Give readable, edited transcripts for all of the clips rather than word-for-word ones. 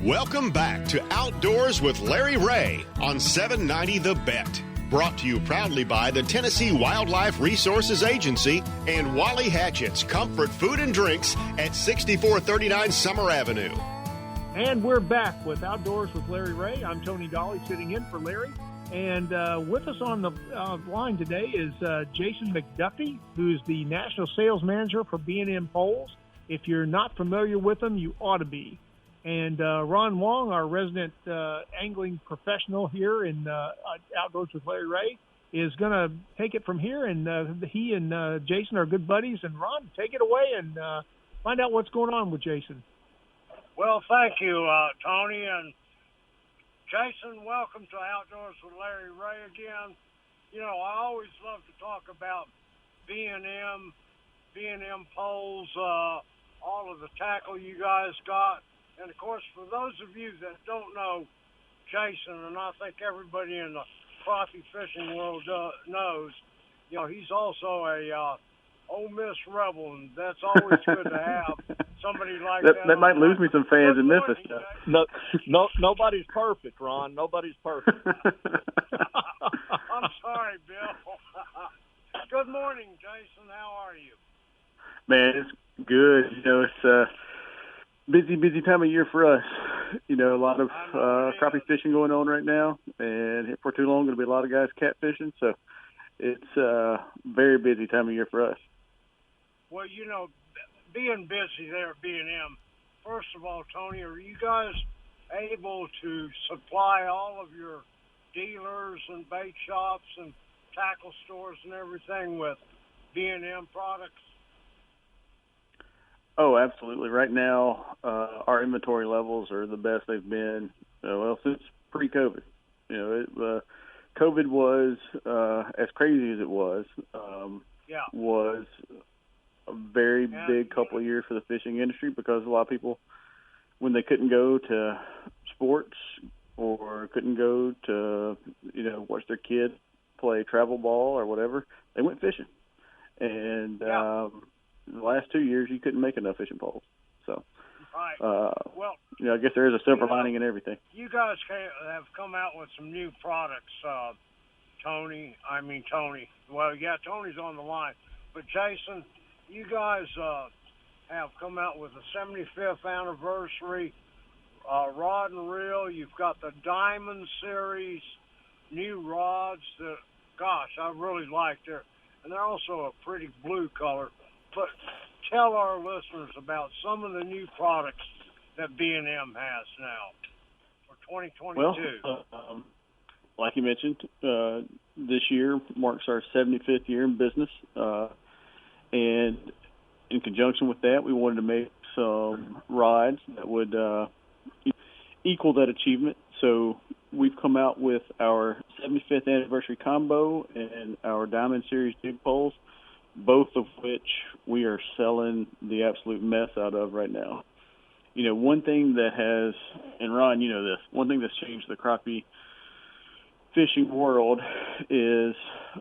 Welcome back to Outdoors with Larry Ray on 790 The Bet. Brought to you proudly by the Tennessee Wildlife Resources Agency and Wally Hatchett's Comfort Food and Drinks at 6439 Summer Avenue. And we're back with Outdoors with Larry Ray. I'm Tony Dolly sitting in for Larry. And with us on the line today is Jason Mcduffie, who's the National Sales Manager for B&M Poles. If you're not familiar with them, you ought to be. And Ron Wong, our resident angling professional here in Outdoors with Larry Ray, is going to take it from here. And he and Jason are good buddies. And Ron, take it away and find out what's going on with Jason. Well, thank you, Tony. And Jason, welcome to Outdoors with Larry Ray again. You know, I always love to talk about B&M poles, all of the tackle you guys got. And, of course, for those of you that don't know Jason, and I think everybody in the crappie fishing world knows, you know, he's also a Ole Miss rebel, and that's always good to have somebody like that. That might lose me some fans in Memphis. No, nobody's perfect, Ron. Nobody's perfect. I'm sorry, Bill. Good morning, Jason. How are you? Man, it's good. You know, it's busy time of year for us. You know, a lot of crappie fishing going on right now, and here for too long, going to be a lot of guys catfishing. So it's a very busy time of year for us. Well, you know, being busy there at B&M, first of all, Tony, are you guys able to supply all of your dealers and bait shops and tackle stores and everything with B&M products? Oh, absolutely. Right now, our inventory levels are the best they've been, since pre-COVID. You know, COVID was, as crazy as it was a very big couple of years for the fishing industry because a lot of people, when they couldn't go to sports or couldn't go to, you know, watch their kids play travel ball or whatever, they went fishing. And the last 2 years, you couldn't make enough fishing poles. So, right. Well, you know, I guess there is a silver lining in everything. You guys have come out with some new products, Tony. Well, yeah, Tony's on the line. But, Jason, you guys have come out with the 75th anniversary rod and reel. You've got the Diamond Series new rods that, gosh, I really like. And they're also a pretty blue color. But tell our listeners about some of the new products that B&M has now for 2022. Well, like you mentioned, this year marks our 75th year in business. And in conjunction with that, we wanted to make some rods that would equal that achievement. So we've come out with our 75th anniversary combo and our Diamond Series jig poles, both of which we are selling the absolute mess out of right now. You know, one thing that has, and Ron, you know this, one thing that's changed the crappie fishing world is,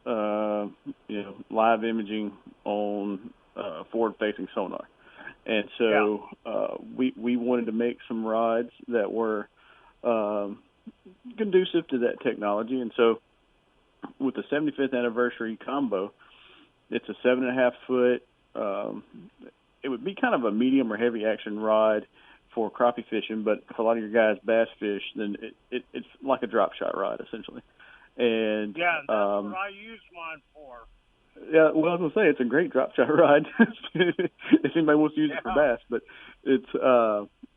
live imaging on forward-facing sonar. And so we wanted to make some rods that were conducive to that technology. And so with the 75th anniversary combo, it's a 7.5 foot. It would be kind of a medium or heavy action rod for crappie fishing, but if a lot of your guys bass fish, then it's like a drop shot rod essentially. And that's what I use mine for. Yeah, well, I was gonna say it's a great drop shot rod if anybody wants to use it for bass. But it's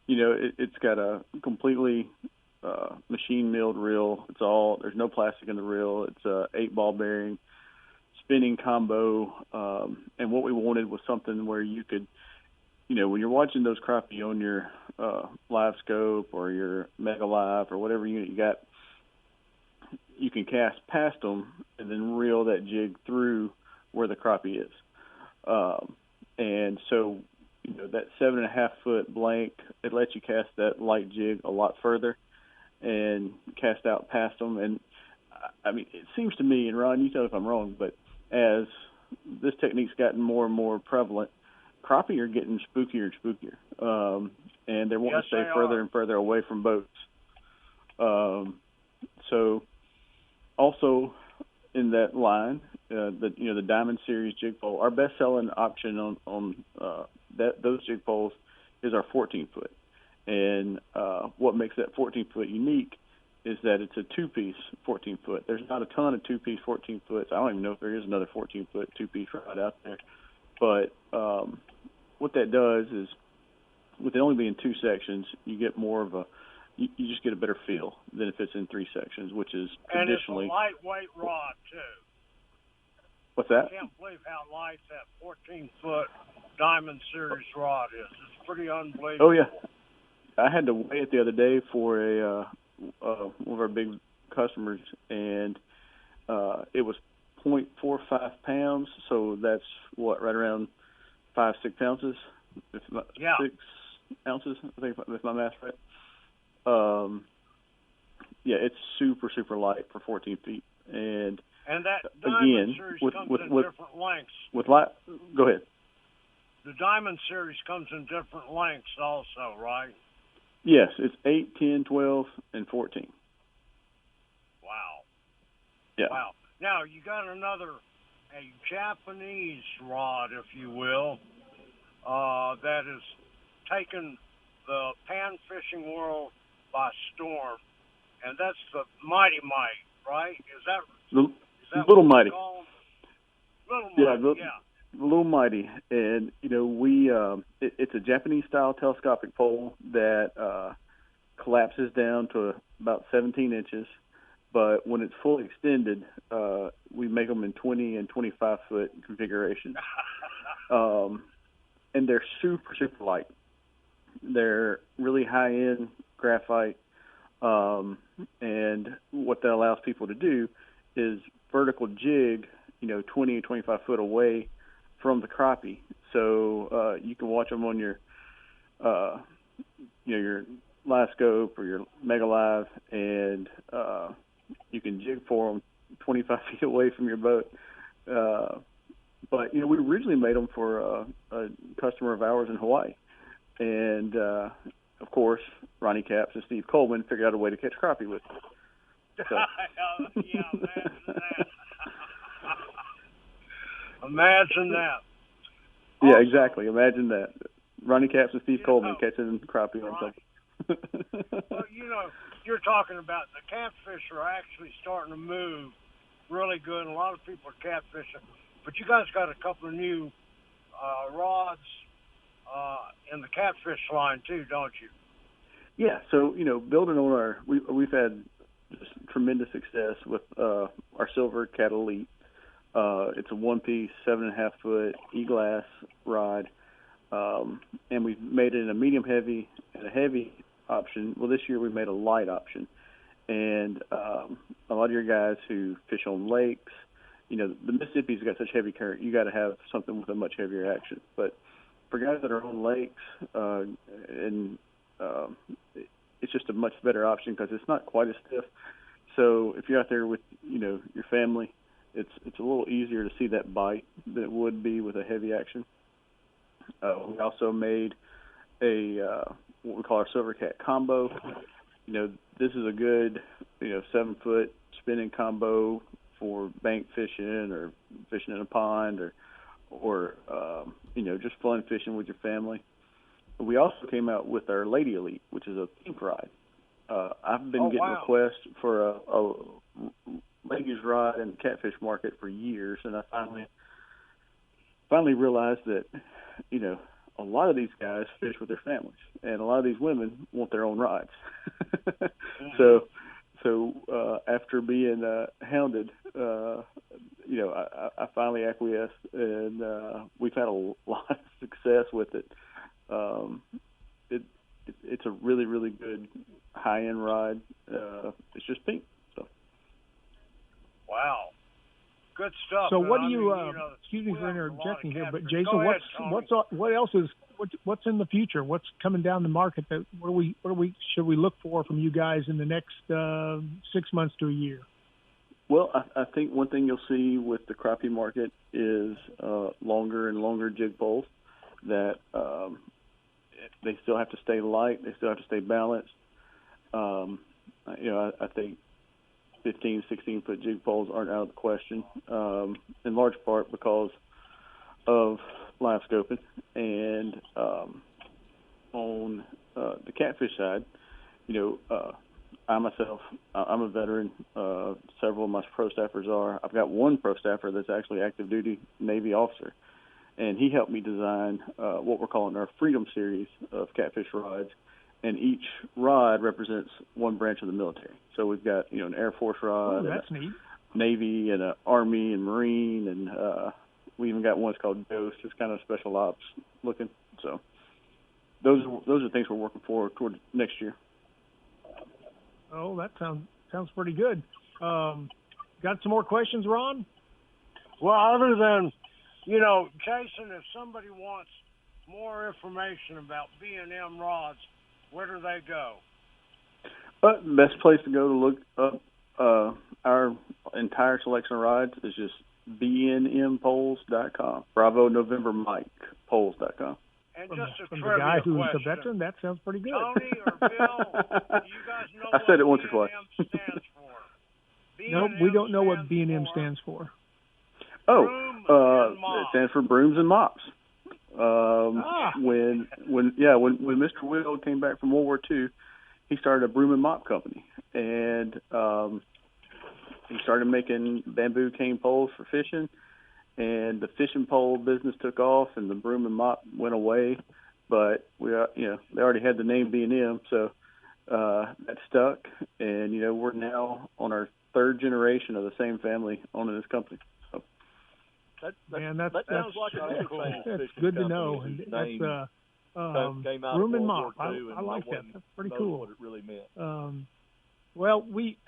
it's got a completely machine milled reel. There's no plastic in the reel. It's a 8-ball bearing spinning combo, and what we wanted was something where you could, you know, when you're watching those crappie on your live scope or your Mega Live or whatever unit you got, you can cast past them and then reel that jig through where the crappie is. And so, you know, that 7.5 foot blank, it lets you cast that light jig a lot further and cast out past them. And I mean, it seems to me, and Ron, you tell me if I'm wrong, but as this technique's gotten more and more prevalent, crappie are getting spookier and spookier. and they're wanting Yes, to stay they further are. and further away from boats. So also in that line, the Diamond Series jig pole, our best-selling option on those jig poles is our 14-foot. And what makes that 14-foot unique is that it's a two-piece 14-foot. There's not a ton of two-piece 14-foots. I don't even know if there is another 14-foot two-piece rod out there. But what that does is, with it only being two sections, you get more of a you just get a better feel than if it's in three sections, which is traditionally. And it's a lightweight rod too. What's that? I can't believe how light that 14-foot Diamond Series rod is. It's pretty unbelievable. Oh yeah, I had to weigh it the other day for one of our big customers, and it was 0.45 pounds. So that's right around 5-6 ounces. Yeah. 6 ounces, I think, if my math's right. Yeah, it's super, super light for 14 feet. And that Diamond again, Series with comes in different lengths. Go ahead. The Diamond Series comes in different lengths also, right? Yes, it's 8, 10, 12, and 14. Wow. Yeah. Wow. Now, you got a Japanese rod, if you will, that has taken the pan fishing world by storm, and that's the Mighty Mite, right? Is that Little Mighty? Little Yeah, Mighty, yeah. Little Mighty, and we it's a Japanese style telescopic pole that collapses down to about 17 inches. But when it's fully extended, we make them in 20 and 25 foot configurations, and they're super, super light. They're really high end graphite, and what that allows people to do is vertical jig, 20 and 25 foot away from the crappie. So you can watch them on your, your live scope or your Mega Live, and you can jig for them 25 feet away from your boat. But we originally made them for a customer of ours in Hawaii, and of course Ronnie Capps and Steve Coleman figured out a way to catch crappie with it. So. Yeah, imagine that. Imagine that. Yeah, Also, exactly. Imagine that. Ronnie Capps and Steve Coleman catching crappie on something. Well, you're talking about the catfish are actually starting to move really good, and a lot of people are catfishing. But you guys got a couple of new rods in the catfish line too, don't you? Yeah. So building on we've had just tremendous success with our Silver Cat Elite. It's a one-piece, 7.5 foot e-glass rod, and we've made it in a medium heavy and a heavy option. Well, this year we made a light option, and a lot of your guys who fish on lakes, the Mississippi's got such heavy current, you got to have something with a much heavier action. But for guys that are on lakes, it's just a much better option because it's not quite as stiff. So if you're out there with your family, it's a little easier to see that bite than it would be with a heavy action. We also made what we call our Silver Cat combo. This is a good 7 foot spinning combo for bank fishing or fishing in a pond or just fun fishing with your family. We also came out with our Lady Elite, which is a pink rod. I've been getting requests for a ladies rod in the catfish market for years, and I finally realized that a lot of these guys fish with their families, and a lot of these women want their own rods. So after being hounded, I finally acquiesced, and we've had a lot of success with it. It's a really, really good high-end rod. It's just pink. So. Wow. Good stuff. So what do you? Excuse me for interjecting here, but Jason, what else is what's in the future? What's coming down the market? What should we look for from you guys in the next 6 months to a year? Well, I think one thing you'll see with the crappie market is longer and longer jig poles that they still have to stay light. They still have to stay balanced. I think 15, 16-foot jig poles aren't out of the question, in large part because of live scoping. And on the catfish side, I myself, I'm a veteran. Several of my pro staffers are. I've got one pro staffer that's actually active duty Navy officer, and he helped me design what we're calling our Freedom Series of catfish rods. And each rod represents one branch of the military. So we've got, an Air Force rod, that's neat. Navy, and an Army and Marine, and we even got one that's called Ghost. It's kind of special ops looking. So those are things we're working forward toward next year. Oh, that sounds pretty good. Got some more questions, Ron? Well, other than, Jason, if somebody wants more information about B&M rods, where do they go? Best place to go to look up our entire selection of rods is just bnmpoles.com. Bravo November Mike poles.com. And just a from trivia the guy who's question. a veteran, that sounds pretty good. Tony or Bill, do you guys know I said it once or what twice. B&M stands for? Nope, we don't know what B&M stands for. It stands for brooms and mops. When Mr. Will came back from World War II, he started a broom and mop company, and he started making bamboo cane poles for fishing. And the fishing pole business took off, and the broom and mop went away. But they already had the name B&M, so that stuck. And we're now on our third generation of the same family owning this company. So. That sounds like another cool. famous That's fishing good to company know. whose And name that's came out broom of and World mop. War II, I like that. That's pretty cool. What it really meant. We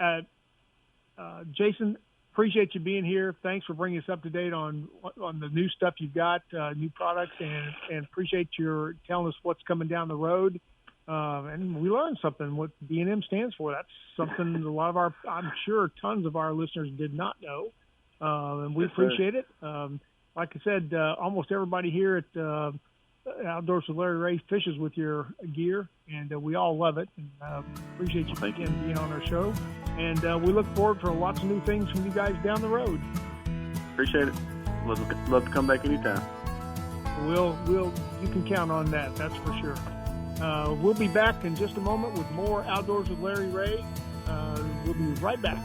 Jason, appreciate you being here. Thanks for bringing us up to date on the new stuff you've got, new products, and appreciate your telling us what's coming down the road. And we learned something, what B&M stands for. That's something a lot of I'm sure tons of our listeners did not know. And we appreciate it. Like I said, almost everybody here at Outdoors with Larry Ray fishes with your gear, and we all love it. And appreciate you again being on our show. And we look forward for lots of new things from you guys down the road. Appreciate it. Love to come back anytime. You can count on that. That's for sure. We'll be back in just a moment with more Outdoors with Larry Ray. We'll be right back.